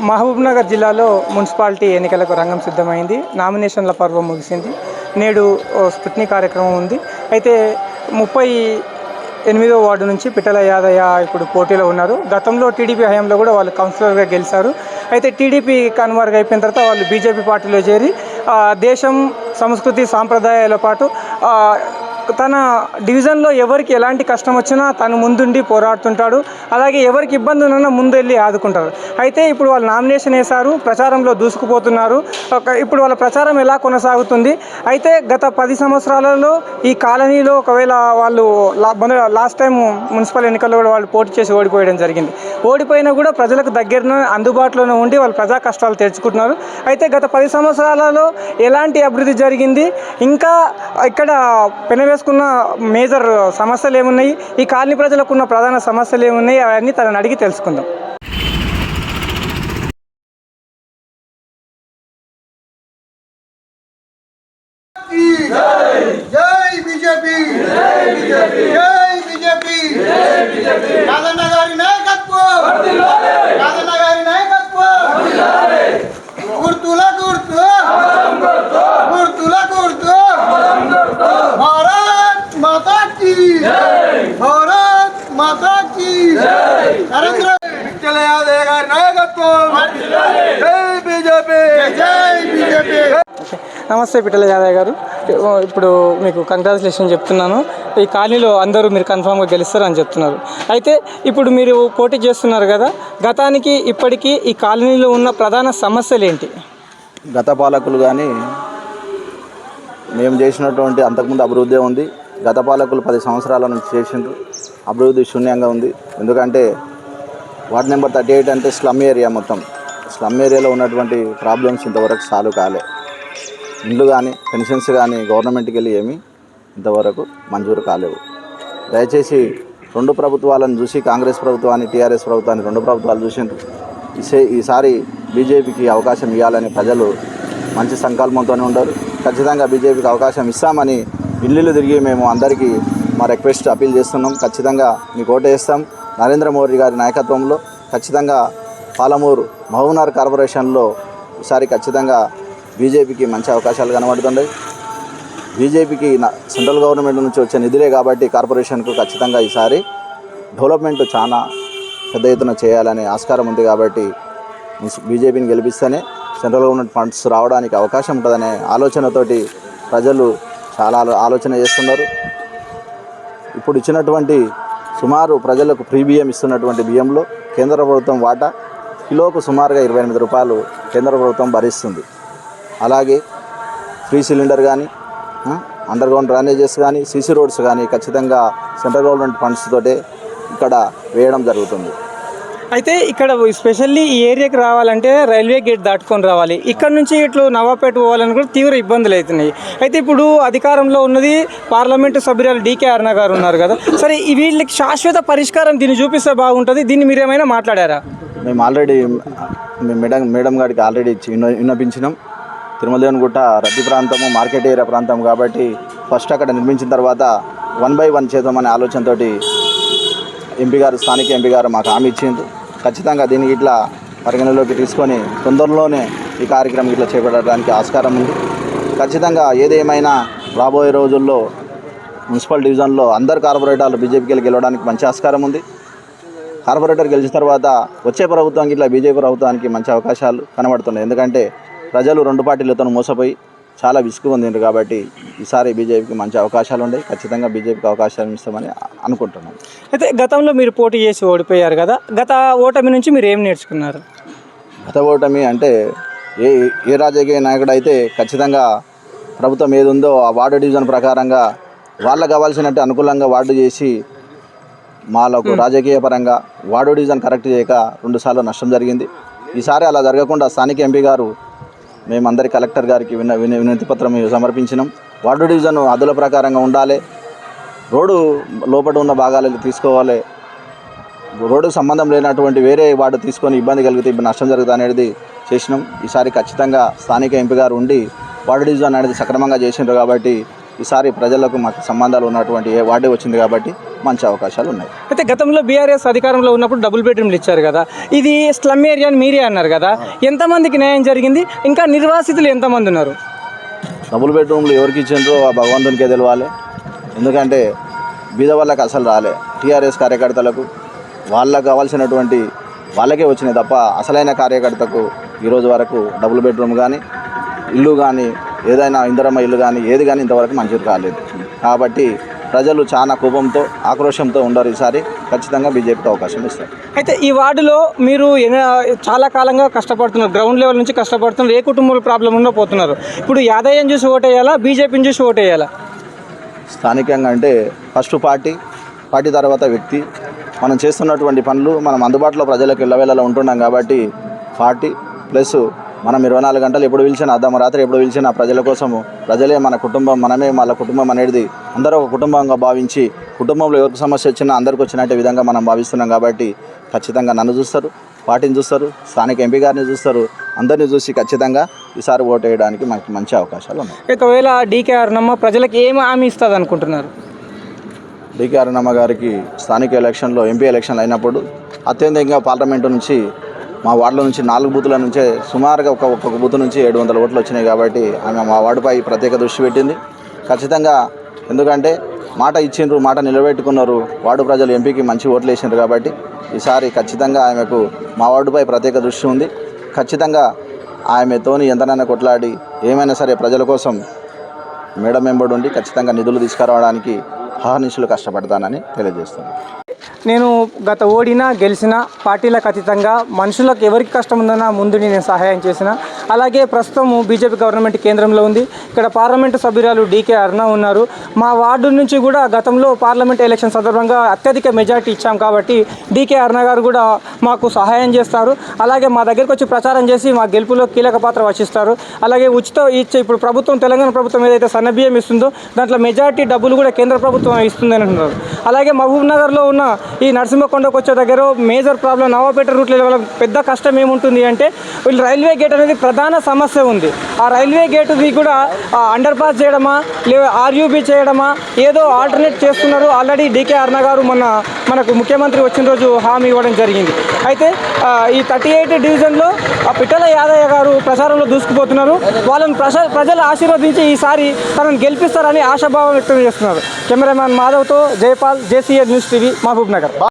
మహబూబ్నగర్ జిల్లాలో మున్సిపాలిటీ ఎన్నికలకు రంగం సిద్ధమైంది. నామినేషన్ల పర్వం ముగిసింది. నేడు స్పుట్నిక్ కార్యక్రమం ఉంది. అయితే 38వ వార్డు నుంచి పిట్టల యాదయ్య ఇప్పుడు పోటీలో ఉన్నారు. గతంలో టీడీపీ హయాంలో కూడా వాళ్ళు కౌన్సిలర్గా గెలిచారు. అయితే టీడీపీ కన్వర్గ్ అయిపోయిన తర్వాత వాళ్ళు బీజేపీ పార్టీలో చేరి దేశం, సంస్కృతి, సాంప్రదాయాల పాటు తన డివిజన్లో ఎవరికి ఎలాంటి కష్టం వచ్చినా తను ముందుండి పోరాడుతుంటాడు. అలాగే ఎవరికి ఇబ్బంది ఉన్నా ముందు వెళ్ళి ఆదుకుంటారు. అయితే ఇప్పుడు వాళ్ళు నామినేషన్ వేశారు, ప్రచారంలో దూసుకుపోతున్నారు. ఇప్పుడు వాళ్ళ ప్రచారం ఎలా కొనసాగుతుంది? అయితే గత 10 సంవత్సరాలలో ఈ కాలనీలో ఒకవేళ వాళ్ళు లాస్ట్ టైం మున్సిపల్ ఎన్నికల్లో కూడా వాళ్ళు పోటీ చేసి ఓడిపోయడం జరిగింది. ఓడిపోయినా కూడా ప్రజలకు దగ్గరనే అందుబాటులోనే ఉండి వాళ్ళు ప్రజా కష్టాలు తెచ్చుకుంటున్నారు. అయితే గత 10 సంవత్సరాలలో ఎలాంటి అభివృద్ధి జరిగింది, ఇంకా ఇక్కడ పెనవేసుకున్న మేజర్ సమస్యలు ఏమున్నాయి, ఈ కాలనీ ప్రజలకు ఉన్న ప్రధాన సమస్యలు ఏమున్నాయి, అవన్నీ తనని అడిగి తెలుసుకుందాం. జై బీజేపీ, జై బీజేపీ, రాజన్న గారి నాయకత్వం, రాజన్న గారి నాయకత్వం, గుర్తుల గుర్తు, గుర్తుల గుర్తు, భారత్ మాతా కీ, భారత్ మాతా కీ, నరేంద్ర పిట్టల యాదయ్య గారి నాయకత్వం, జై బీజేపీ, జై బీజేపీ. నమస్తే పిట్టల యాదయ్య గారు, ఇప్పుడు మీకు కంగ్రాచులేషన్ చెప్తున్నాను. ఈ కాలనీలో అందరూ మీరు కన్ఫామ్గా గెలుస్తారని చెప్తున్నారు. అయితే ఇప్పుడు మీరు పోటీ చేస్తున్నారు కదా, గతానికి ఇప్పటికీ ఈ కాలనీలో ఉన్న ప్రధాన సమస్యలు ఏంటి? గత పాలకులు కానీ మేము చేసినటువంటి అంతకుముందు అభివృద్ధి ఉంది. గత పాలకులు 10 సంవత్సరాల నుంచి చేసిండ్రు, అభివృద్ధి శూన్యంగా ఉంది. ఎందుకంటే వార్డ్ నెంబర్ 38 అంటే స్లమ్ ఏరియా, మొత్తం స్లమ్ ఏరియాలో ఉన్నటువంటి ప్రాబ్లమ్స్ ఇంతవరకు సాల్వ్ కాలే. ఇండ్లు కానీ పెన్షన్స్ కానీ గవర్నమెంట్కి వెళ్ళి ఏమీ ఇంతవరకు మంజూరు కాలేవు. దయచేసి 2 ప్రభుత్వాలను చూసి, కాంగ్రెస్ ప్రభుత్వాన్ని, టీఆర్ఎస్ ప్రభుత్వాన్ని 2 ప్రభుత్వాలు చూసిండ్రు. ఈసారి బీజేపీకి అవకాశం ఇవ్వాలని ప్రజలు మంచి సంకల్పంతోనే ఉండరు. ఖచ్చితంగా బీజేపీకి అవకాశం ఇస్తామని ఇల్లు తిరిగి మేము అందరికీ మా రిక్వెస్ట్ అప్పీల్ చేస్తున్నాం. ఖచ్చితంగా మీకు ఓటు వేస్తాం. నరేంద్ర మోడీ గారి నాయకత్వంలో ఖచ్చితంగా పాలమూరు మహబూబ్నగర్ కార్పొరేషన్లో ఈసారి ఖచ్చితంగా బీజేపీకి మంచి అవకాశాలు కనబడుతున్నాయి. బీజేపీకి సెంట్రల్ గవర్నమెంట్ నుంచి వచ్చే నిధులే కాబట్టి కార్పొరేషన్కు ఖచ్చితంగా ఈసారి డెవలప్మెంట్ చాలా పెద్ద ఎత్తున చేయాలనే ఆస్కారం ఉంది. కాబట్టి బీజేపీని గెలిపిస్తేనే సెంట్రల్ గవర్నమెంట్ ఫండ్స్ రావడానికి అవకాశం ఉంటుందనే ఆలోచనతోటి ప్రజలు చాలా ఆలోచన చేస్తున్నారు. ఇప్పుడు ఇచ్చినటువంటి సుమారు ప్రజలకు ఫ్రీ బియ్యం ఇస్తున్నటువంటి బియ్యంలో కేంద్ర ప్రభుత్వం వాటా కిలోకు సుమారుగా 28 రూపాయలు కేంద్ర ప్రభుత్వం భరిస్తుంది. అలాగే ఫ్రీ సిలిండర్ కానీ, అండర్ గ్రౌండ్ డ్రైనేజెస్ కానీ, సీసీ రోడ్స్ కానీ ఖచ్చితంగా సెంట్రల్ గవర్నమెంట్ ఫండ్స్ తోటే ఇక్కడ వేయడం జరుగుతుంది. అయితే ఇక్కడ స్పెషల్లీ ఈ ఏరియాకి రావాలంటే రైల్వే గేట్ దాటుకొని రావాలి. ఇక్కడ నుంచి ఇట్లు నవాపేట పోవాలని కూడా తీవ్ర ఇబ్బందులు అవుతున్నాయి. అయితే ఇప్పుడు అధికారంలో ఉన్నది పార్లమెంటు సభ్యురాలు డీకే అరుణ గారు ఉన్నారు కదా, సరే వీళ్ళకి శాశ్వత పరిష్కారం దీన్ని చూపిస్తే బాగుంటుంది. దీన్ని మీరు ఏమైనా మాట్లాడారా? మేము ఆల్రెడీ మేడం గారికి ఆల్రెడీ విన్నపించినాం. తిరుమలదేవనగుట్ట రద్దీ ప్రాంతము, మార్కెట్ ఏరియా ప్రాంతం కాబట్టి ఫస్ట్ అక్కడ నిర్మించిన తర్వాత 1 by 1 చేద్దామనే ఆలోచనతో ఎంపీ గారు, స్థానిక ఎంపీ గారు మాకు హామీ ఇచ్చింది. ఖచ్చితంగా దీనికి ఇట్లా పరిగణలోకి తీసుకొని తొందరలోనే ఈ కార్యక్రమం ఇట్లా చేపట్టడానికి ఆస్కారం ఉంది. ఖచ్చితంగా ఏదేమైనా రాబోయే రోజుల్లో మున్సిపల్ డివిజన్లో అందరు కార్పొరేటర్లు బీజేపీకి గెలవడానికి మంచి ఆస్కారం ఉంది. కార్పొరేటర్ గెలిచిన తర్వాత వచ్చే ప్రభుత్వానికి ఇట్లా బీజేపీ ప్రభుత్వానికి మంచి అవకాశాలు కనబడుతున్నాయి. ఎందుకంటే ప్రజలు 2 పార్టీలతో మోసపోయి చాలా విసుగు పొందిండ్రు. కాబట్టి ఈసారి బీజేపీకి మంచి అవకాశాలు ఉన్నాయి. ఖచ్చితంగా బీజేపీకి అవకాశాలు ఇస్తామని అనుకుంటున్నాం. అయితే గతంలో మీరు పోటీ చేసి ఓడిపోయారు కదా, గత ఓటమి నుంచి మీరు ఏం నేర్చుకున్నారు? గత ఓటమి అంటే ఏ రాజకీయ నాయకుడు అయితే ఖచ్చితంగా ప్రభుత్వం ఏది ఉందో ఆ వార్డు డివిజన్ ప్రకారంగా వాళ్ళకు కావాల్సినట్టు అనుకూలంగా వార్డు చేసి మాలకు రాజకీయ పరంగా వార్డు డివిజన్ కరెక్ట్ చేయక 2 సార్లు నష్టం జరిగింది. ఈసారి అలా జరగకుండా స్థానిక ఎంపీ గారు మేమందరి కలెక్టర్ గారికి వినతి పత్రం సమర్పించినాం. వార్డు డివిజన్ హద్దుల ప్రకారంగా ఉండాలి, రోడ్డు లోపల ఉన్న భాగాలకు తీసుకోవాలి, రోడ్డుకు సంబంధం లేనటువంటి వేరే వార్డు తీసుకొని ఇబ్బంది కలిగితే నష్టం జరుగుతుంది అనేది చేసినాం. ఈసారి ఖచ్చితంగా స్థానిక ఎంపీ గారు ఉండి వార్డు డివిజన్ అనేది సక్రమంగా చేసినారు కాబట్టి ఈసారి ప్రజలకు మాకు సంబంధాలు ఉన్నటువంటి వార్డే వచ్చింది కాబట్టి మంచి అవకాశాలు ఉన్నాయి. అయితే గతంలో బీఆర్ఎస్ అధికారంలో ఉన్నప్పుడు డబుల్ బెడ్రూమ్లు ఇచ్చారు కదా, ఇది స్లమ్ ఏరియా అని మీరే అన్నారు కదా, ఎంతమందికి న్యాయం జరిగింది, ఇంకా నిర్వాసితులు ఎంతమంది ఉన్నారు? డబుల్ బెడ్రూమ్లు ఎవరికి ఇచ్చిండ్రో ఆ భగవంతునికే తెలవాలి. ఎందుకంటే బీద వాళ్ళకి అసలు రాలే, టీఆర్ఎస్ కార్యకర్తలకు వాళ్ళకు కావాల్సినటువంటి వాళ్ళకే వచ్చినాయి తప్ప అసలైన కార్యకర్తకు ఈరోజు వరకు డబుల్ బెడ్రూమ్ కానీ ఇల్లు కానీ ఏదైనా ఇందిరమ్మ ఇల్లు కానీ ఏది కానీ ఇంతవరకు మంజూరు కాలేదు. కాబట్టి ప్రజలు చాలా కోపంతో ఆక్రోషంతో ఉండరు. ఈసారి ఖచ్చితంగా బీజేపీకి అవకాశం ఇస్తారు. అయితే ఈ వార్డులో మీరు చాలా కాలంగా కష్టపడుతున్నారు, గ్రౌండ్ లెవెల్ నుంచి కష్టపడుతున్నారు, ఏ కుటుంబాల ప్రాబ్లం ఉన్నా పోతున్నారు. ఇప్పుడు యాదయ్యని చూసి ఓటేయాలా, బీజేపీని చూసి ఓటేయాలా? స్థానికంగా అంటే ఫస్ట్ పార్టీ తర్వాత వ్యక్తి. మనం చేస్తున్నటువంటి పనులు మనం అందుబాటులో ప్రజలకు ఇళ్ళవేళలా ఉంటున్నాం కాబట్టి పార్టీ ప్లస్ మనం 24 గంటలు ఎప్పుడు పిలిచినా అర్ధరాత్రి ఎప్పుడు పిలిచినా ప్రజల కోసము, ప్రజలే మన కుటుంబం, మనమే వాళ్ళ కుటుంబం అనేది అందరూ ఒక కుటుంబంగా భావించి కుటుంబంలో ఎవరికి సమస్య వచ్చినా అందరికి వచ్చినట్టే విధంగా మనం భావిస్తున్నాం కాబట్టి ఖచ్చితంగా నన్ను చూస్తారు, పార్టీని చూస్తారు, స్థానిక ఎంపీ గారిని చూస్తారు, అందరినీ చూసి ఖచ్చితంగా ఈసారి ఓటు వేయడానికి మనకి మంచి అవకాశాలు ఉన్నాయి. ఒకవేళ డీకే అరుణమ్మ ప్రజలకు ఏమి హామీ ఇస్తుంది అనుకుంటున్నారు? డీకే అరుణమ్మ గారికి స్థానిక ఎలక్షన్లో ఎంపీ ఎలక్షన్లు అయినప్పుడు అత్యధికంగా పార్లమెంటు నుంచి మా వార్డులో నుంచి 4 బూతుల నుంచే సుమారుగా ఒక్కొక్క బూత్ నుంచి 700 ఓట్లు వచ్చినాయి కాబట్టి ఆమె మా వార్డుపై ప్రత్యేక దృష్టి పెట్టింది. ఖచ్చితంగా ఎందుకంటే మాట ఇచ్చిండ్రు, మాట నిలబెట్టుకున్నారు, వార్డు ప్రజలు ఎంపీకి మంచి ఓట్లు వేసిండ్రు కాబట్టి ఈసారి ఖచ్చితంగా ఆమెకు మా వార్డుపై ప్రత్యేక దృష్టి ఉంది. ఖచ్చితంగా ఆమెతోని ఎంతనైనా కొట్లాడి ఏమైనా సరే ప్రజల కోసం మేడం వెంబడి ఉండి ఖచ్చితంగా నిధులు తీసుకురావడానికి అహర్నిశలు కష్టపడతానని తెలియజేస్తున్నాను. నేను గత ఓడినా గెలిచిన పార్టీలకు అతీతంగా మనుషులకు ఎవరికి కష్టం ఉందన్నా ముందు నేను సహాయం చేసిన. అలాగే ప్రస్తుతం బీజేపీ గవర్నమెంట్ కేంద్రంలో ఉంది. ఇక్కడ పార్లమెంటు సభ్యురాలు డీకే అరుణ ఉన్నారు. మా వార్డు నుంచి కూడా గతంలో పార్లమెంట్ ఎలక్షన్ సందర్భంగా అత్యధిక మెజార్టీ ఇచ్చాం కాబట్టి డీకే అరుణ గారు కూడా మాకు సహాయం చేస్తారు. అలాగే మా దగ్గరికి వచ్చి ప్రచారం చేసి మా గెలుపులో కీలక పాత్ర వహిస్తారు. అలాగే ఉచిత ఇచ్చే ఇప్పుడు ప్రభుత్వం, తెలంగాణ ప్రభుత్వం ఏదైతే సన్నబియ్యం ఇస్తుందో దాంట్లో మెజార్టీ డబ్బులు కూడా కేంద్ర ప్రభుత్వం ఇస్తుందని అంటున్నారు. అలాగే మహబూబ్ నగర్లో ఉన్న ఈ నరసింహకొండకు వచ్చే దగ్గర మేజర్ ప్రాబ్లం నవాపేట రూట్లో పెద్ద కష్టం ఏముంటుంది అంటే వీళ్ళు రైల్వే గేట్ అనేది ప్రధాన సమస్య ఉంది. ఆ రైల్వే గేటుది కూడా అండర్ పాస్ చేయడమా లేదా ఆర్యూబీ చేయడమా ఏదో ఆల్టర్నేట్ చేస్తున్నారు. ఆల్రెడీ డీకే అరుణ గారు మనకు ముఖ్యమంత్రి వచ్చిన రోజు హామీ ఇవ్వడం జరిగింది. అయితే ఈ 38 డివిజన్లో పిట్టల యాదయ్య గారు ప్రచారంలో దూసుకుపోతున్నారు. వాళ్ళని ప్రజలు ఆశీర్వదించి ఈసారి తనను గెలిపిస్తారని ఆశాభావం వ్యక్తం చేస్తున్నారు. కెమెరామ్యాన్ మాధవ్తో Jayapal, JCA news TV, Mahabub Nagar.